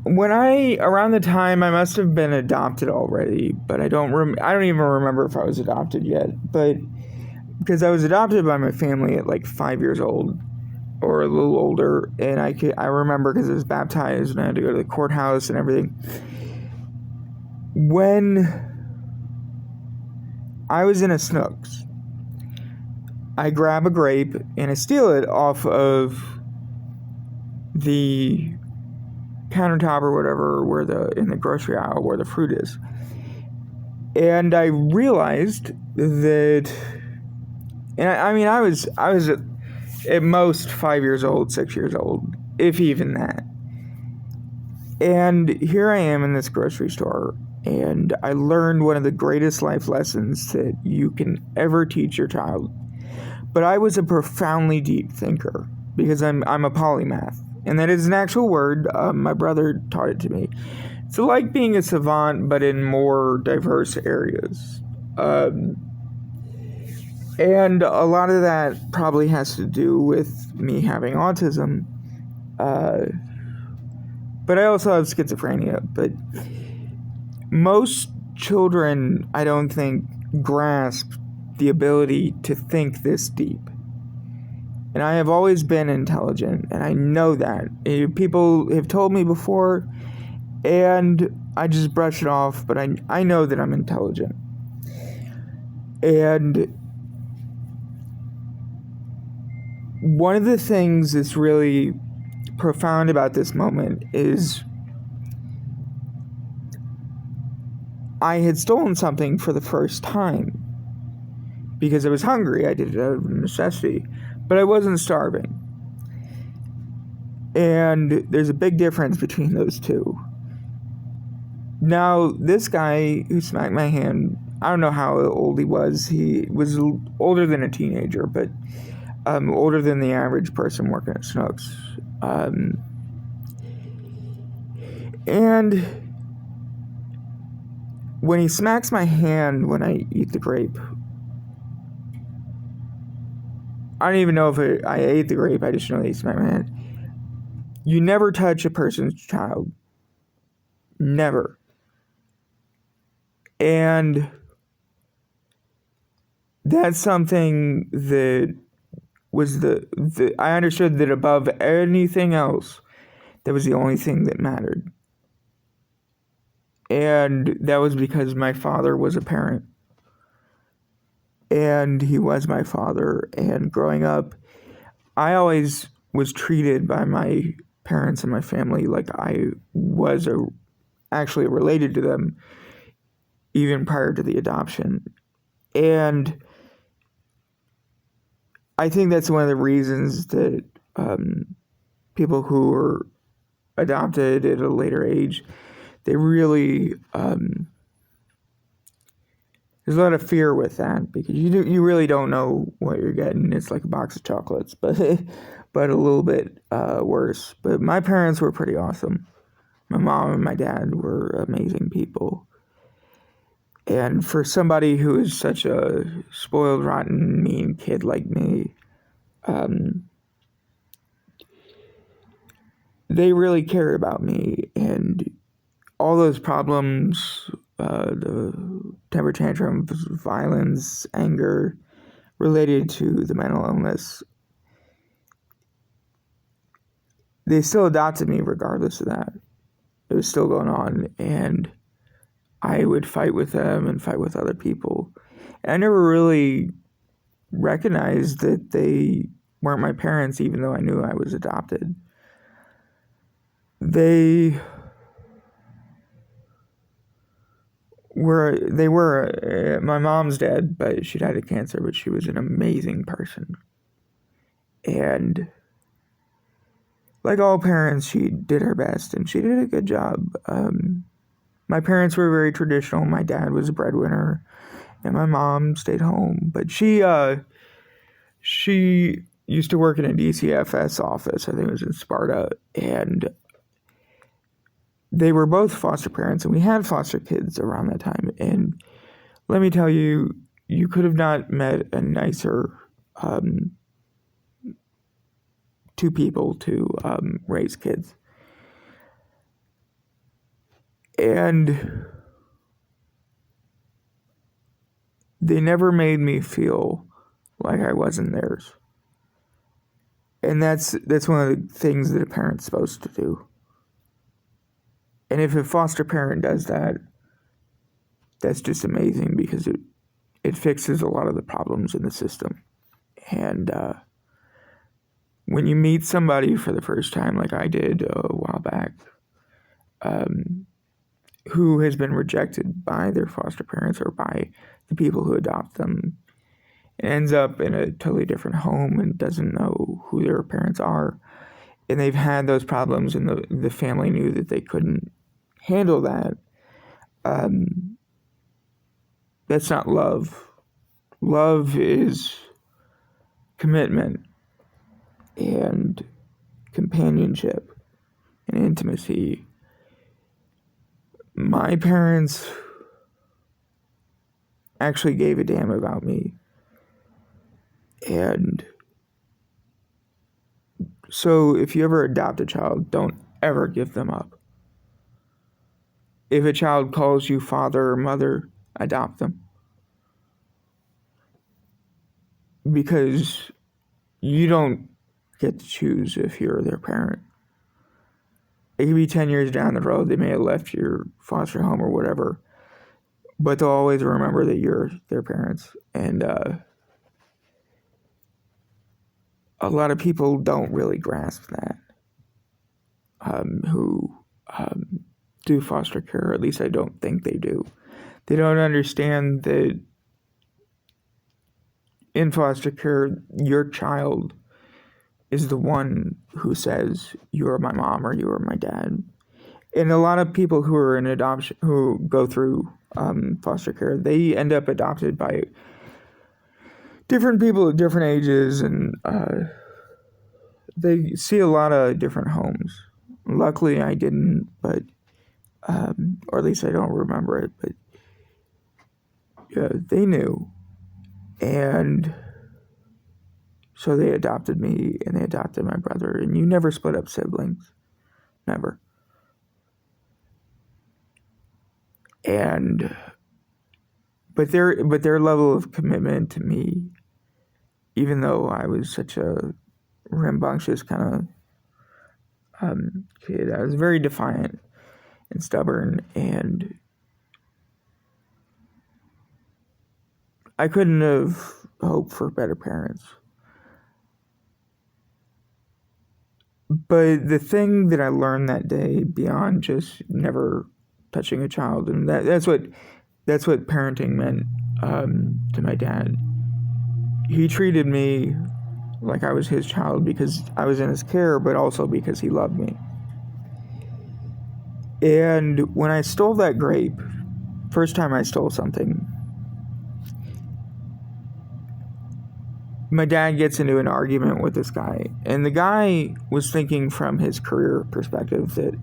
around the time I must have been adopted already, but I don't even remember if I was adopted yet, but because I was adopted by my family at like 5 years old or a little older, and I remember because I was baptized and I had to go to the courthouse and everything. When I was in a Snooks, I grab a grape and I steal it off of the countertop or whatever, in the grocery aisle where the fruit is. And I realized that, and I was at most 5 years old, 6 years old, if even that. And here I am in this grocery store, and I learned one of the greatest life lessons that you can ever teach your child. But I was a profoundly deep thinker because I'm a polymath, and that is an actual word. My brother taught it to me. It's like being a savant, but in more diverse areas. And a lot of that probably has to do with me having autism. But I also have schizophrenia. But most children, I don't think, grasp the ability to think this deep. And I have always been intelligent, and I know that. People have told me before, and I just brush it off, but I know that I'm intelligent. And one of the things that's really profound about this moment is I had stolen something for the first time because I was hungry. I did it out of necessity, but I wasn't starving. And there's a big difference between those two. Now, this guy who smacked my hand, I don't know how old he was. He was older than a teenager, but older than the average person working at Snooks. And when he smacks my hand when I eat the grape, I don't even know if I ate the grape. I just know that he smacked my hand. You never touch a person's child. Never. And that's something that was I understood that above anything else, that was the only thing that mattered. And that was because my father was a parent. And he was my father. And growing up, I always was treated by my parents and my family like I was actually related to them, even prior to the adoption. And I think that's one of the reasons that people who are adopted at a later age, they really there's a lot of fear with that because you really don't know what you're getting. It's like a box of chocolates, but a little bit worse. But my parents were pretty awesome. My mom and my dad were amazing people. And for somebody who is such a spoiled, rotten, mean kid like me, they really cared about me. And all those problems, the temper tantrums, violence, anger related to the mental illness, they still adopted me regardless of that. It was still going on, and I would fight with them and fight with other people. And I never really recognized that they weren't my parents, even though I knew I was adopted. They were my mom's dead, but she died of cancer, but she was an amazing person. And like all parents, she did her best, and she did a good job. My parents were very traditional. My dad was a breadwinner, and my mom stayed home. But she used to work in a DCFS office. I think it was in Sparta, and they were both foster parents, and we had foster kids around that time. And let me tell you, you could have not met a nicer two people to raise kids. And they never made me feel like I wasn't theirs. And that's one of the things that a parent's supposed to do. And if a foster parent does that, that's just amazing, because it fixes a lot of the problems in the system. And when you meet somebody for the first time, like I did a while back, who has been rejected by their foster parents or by the people who adopt them, and ends up in a totally different home and doesn't know who their parents are, and they've had those problems, and the family knew that they couldn't handle that, that's not love. Love is commitment and companionship and intimacy. My parents actually gave a damn about me. And so if you ever adopt a child, don't ever give them up. If a child calls you father or mother, adopt them. Because you don't get to choose if you're their parent. It could be 10 years down the road, they may have left your foster home or whatever, but they'll always remember that you're their parents. And a lot of people don't really grasp that, who do foster care, or at least I don't think they do. They don't understand that in foster care, your child is the one who says, you are my mom or you are my dad. And a lot of people who are in adoption, who go through foster care, they end up adopted by different people at different ages, and they see a lot of different homes. Luckily, I didn't, but or at least I don't remember it, but yeah, they knew. And so they adopted me, and they adopted my brother, and you never split up siblings. Never. And but their level of commitment to me, even though I was such a rambunctious kind of kid, I was very defiant and stubborn, and I couldn't have hoped for better parents. But the thing that I learned that day, beyond just never touching a child, and that's what parenting meant to my dad. He treated me like I was his child because I was in his care, but also because he loved me. And when I stole that grape, first time I stole something, my dad gets into an argument with this guy, and the guy was thinking from his career perspective that,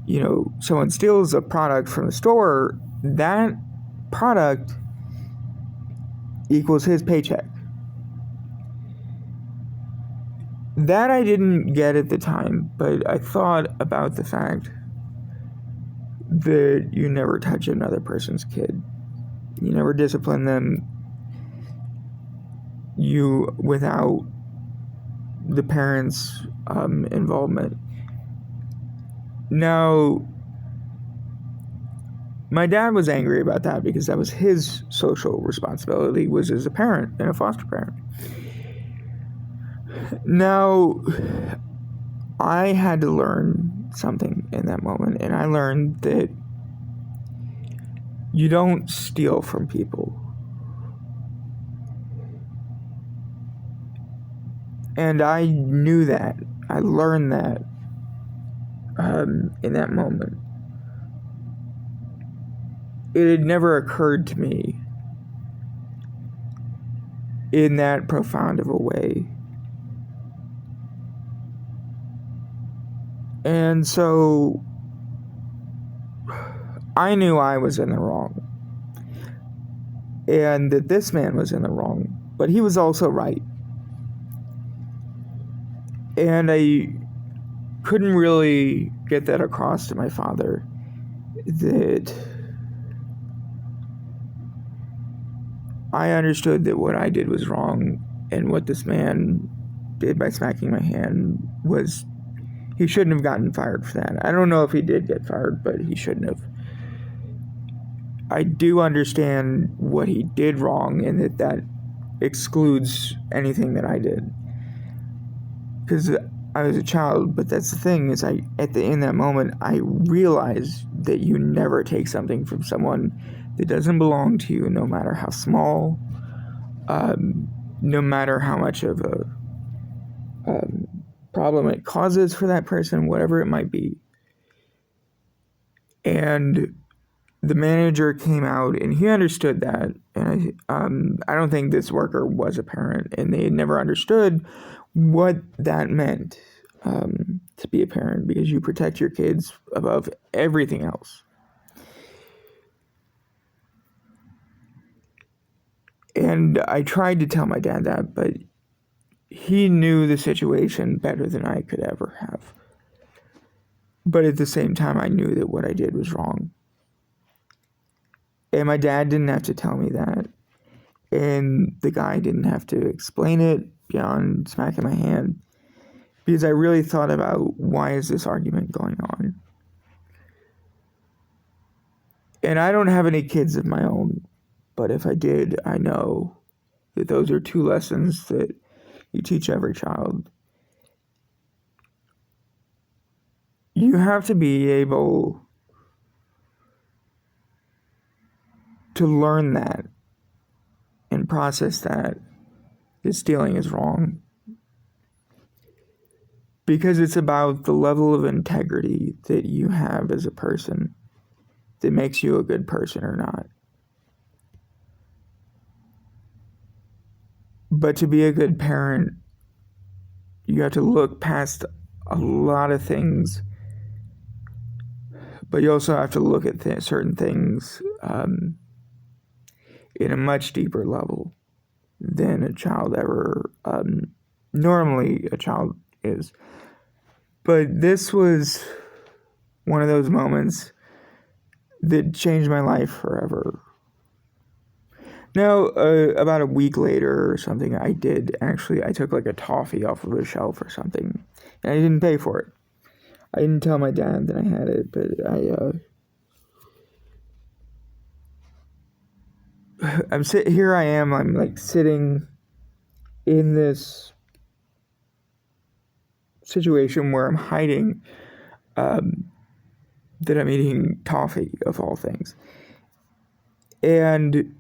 you know, someone steals a product from the store, that product equals his paycheck. That I didn't get at the time, but I thought about the fact that you never touch another person's kid. You never discipline them without the parents' involvement. Now, my dad was angry about that because that was his social responsibility, was as a parent and a foster parent. Now, I had to learn something in that moment, and I learned that you don't steal from people. And I knew that. I learned that in that moment. It had never occurred to me in that profound of a way. And so I knew I was in the wrong, and that this man was in the wrong, but he was also right. And I couldn't really get that across to my father, that I understood that what I did was wrong, and what this man did by smacking my hand was, he shouldn't have gotten fired for that. I don't know if he did get fired, but he shouldn't have. I do understand what he did wrong, and that excludes anything that I did, because I was a child. But that's the thing, is in that moment I realized that you never take something from someone that doesn't belong to you, no matter how small, no matter how much of a problem it causes for that person, whatever it might be. And the manager came out and he understood that, and I don't think this worker was a parent, and they had never understood what that meant, to be a parent, because you protect your kids above everything else. And I tried to tell my dad that, but he knew the situation better than I could ever have. But at the same time, I knew that what I did was wrong. And my dad didn't have to tell me that. And the guy didn't have to explain it beyond smacking my hand. Because I really thought about, why is this argument going on? And I don't have any kids of my own. But if I did, I know that those are two lessons that you teach every child. You have to be able to learn that and process that stealing is wrong. Because it's about the level of integrity that you have as a person that makes you a good person or not. But to be a good parent, you have to look past a lot of things. But you also have to look at certain things in a much deeper level than a child ever, normally a child is. But this was one of those moments that changed my life forever. Now, about a week later or something, I took like a toffee off of a shelf or something, and I didn't pay for it. I didn't tell my dad that I had it, but here I am, I'm like sitting in this situation where I'm hiding that I'm eating toffee, of all things. And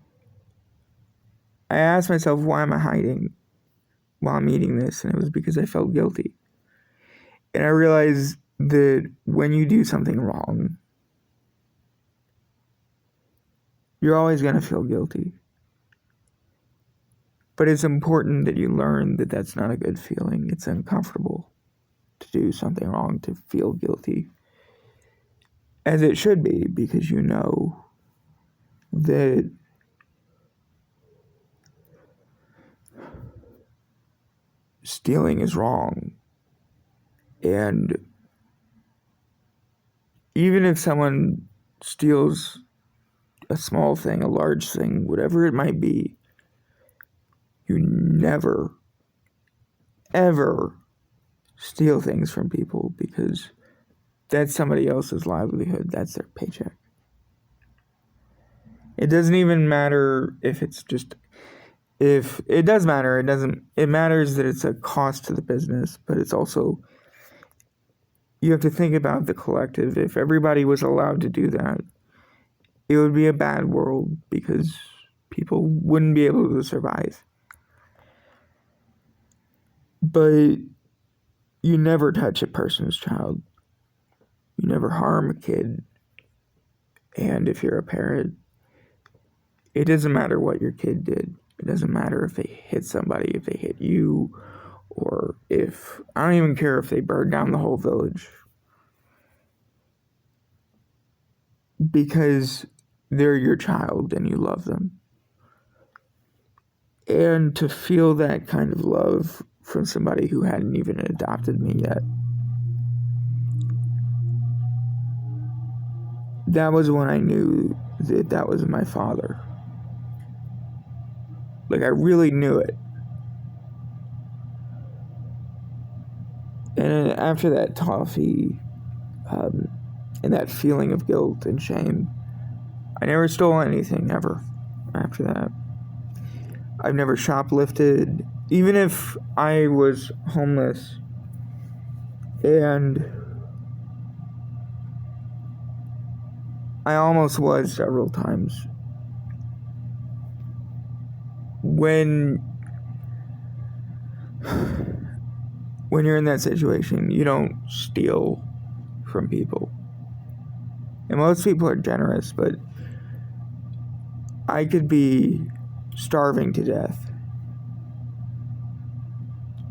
I asked myself, why am I hiding while I'm eating this? And it was because I felt guilty. And I realized that when you do something wrong, you're always going to feel guilty. But it's important that you learn that that's not a good feeling. It's uncomfortable to do something wrong, to feel guilty. As it should be, because you know that stealing is wrong. And even if someone steals a small thing, a large thing, whatever it might be, you never, ever steal things from people, because that's somebody else's livelihood. That's their paycheck. It doesn't even matter if it does matter. It matters that it's a cost to the business, but it's also, you have to think about the collective. If everybody was allowed to do that, it would be a bad world, because people wouldn't be able to survive. But you never touch a person's child. You never harm a kid. And if you're a parent, it doesn't matter what your kid did. It doesn't matter if they hit somebody, if they hit you, or I don't even care if they burned down the whole village. Because they're your child and you love them. And to feel that kind of love from somebody who hadn't even adopted me yet, that was when I knew that that was my father. Like, I really knew it. And after that toffee, and that feeling of guilt and shame, I never stole anything ever after that. I've never shoplifted, even if I was homeless. And I almost was several times. When you're in that situation, you don't steal from people. And most people are generous, but I could be starving to death,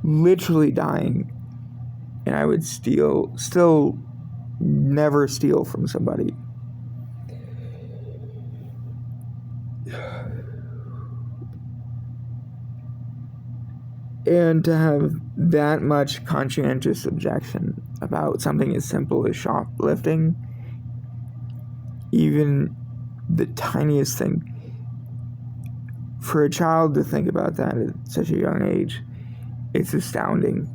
literally dying, and I would still never steal from somebody. And to have that much conscientious objection about something as simple as shoplifting, even the tiniest thing, for a child to think about that at such a young age, it's astounding.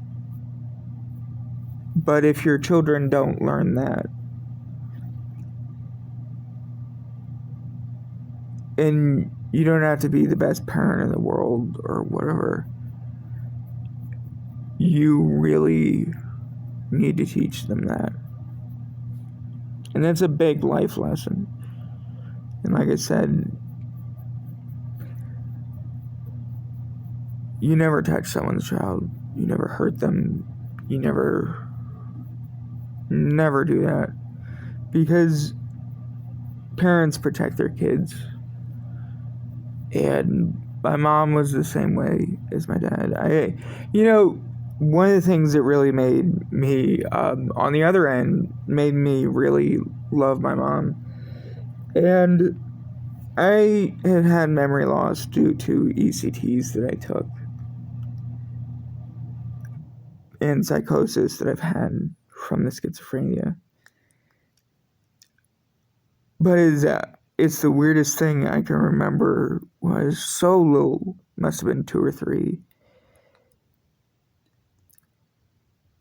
But if your children don't learn that, and you don't have to be the best parent in the world or whatever, you really need to teach them that. And that's a big life lesson. And like I said, you never touch someone's child. You never hurt them. You never do that. Because parents protect their kids. And my mom was the same way as my dad. One of the things that really made me, on the other end, made me really love my mom. And I had memory loss due to ECTs that I took. And psychosis that I've had from the schizophrenia. But it's the weirdest thing I can remember. Was so little, must have been 2 or 3.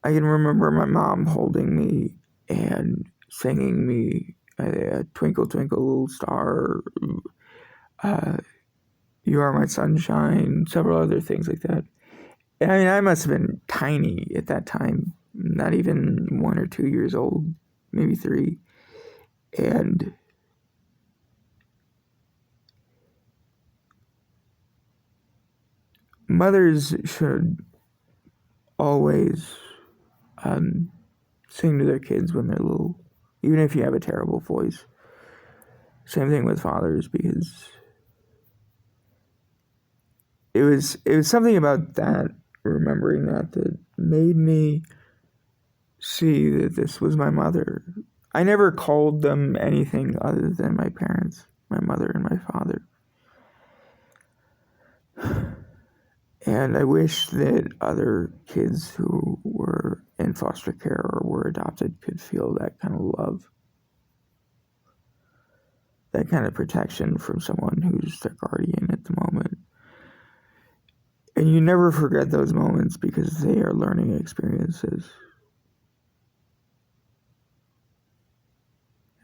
I can remember my mom holding me and singing me Twinkle Twinkle Little Star, You Are My Sunshine, several other things like that. And I mean, I must have been tiny at that time, not even 1 or 2 years old, maybe 3. And mothers should always sing to their kids when they're little, even if you have a terrible voice. Same thing with fathers, because it was something about that, remembering that made me see that this was my mother. I never called them anything other than my parents, my mother and my father. And I wish that other kids who were in foster care or were adopted could feel that kind of love, that kind of protection from someone who's their guardian at the moment. And you never forget those moments because they are learning experiences.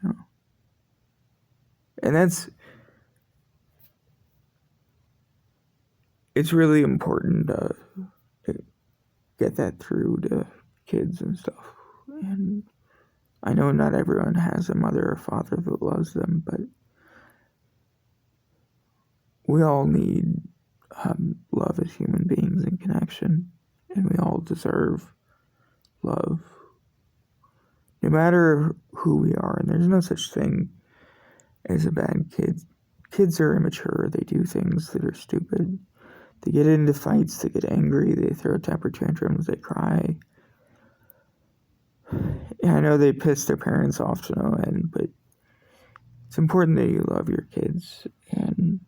You know? And it's really important to get that through to kids and stuff. And I know not everyone has a mother or father that loves them, but we all need love as human beings and connection, and we all deserve love, no matter who we are. And there's no such thing as a bad kid. Kids are immature. They do things that are stupid. They get into fights. They get angry. They throw temper tantrums. They cry. And I know they piss their parents off to no end, but it's important that you love your kids. And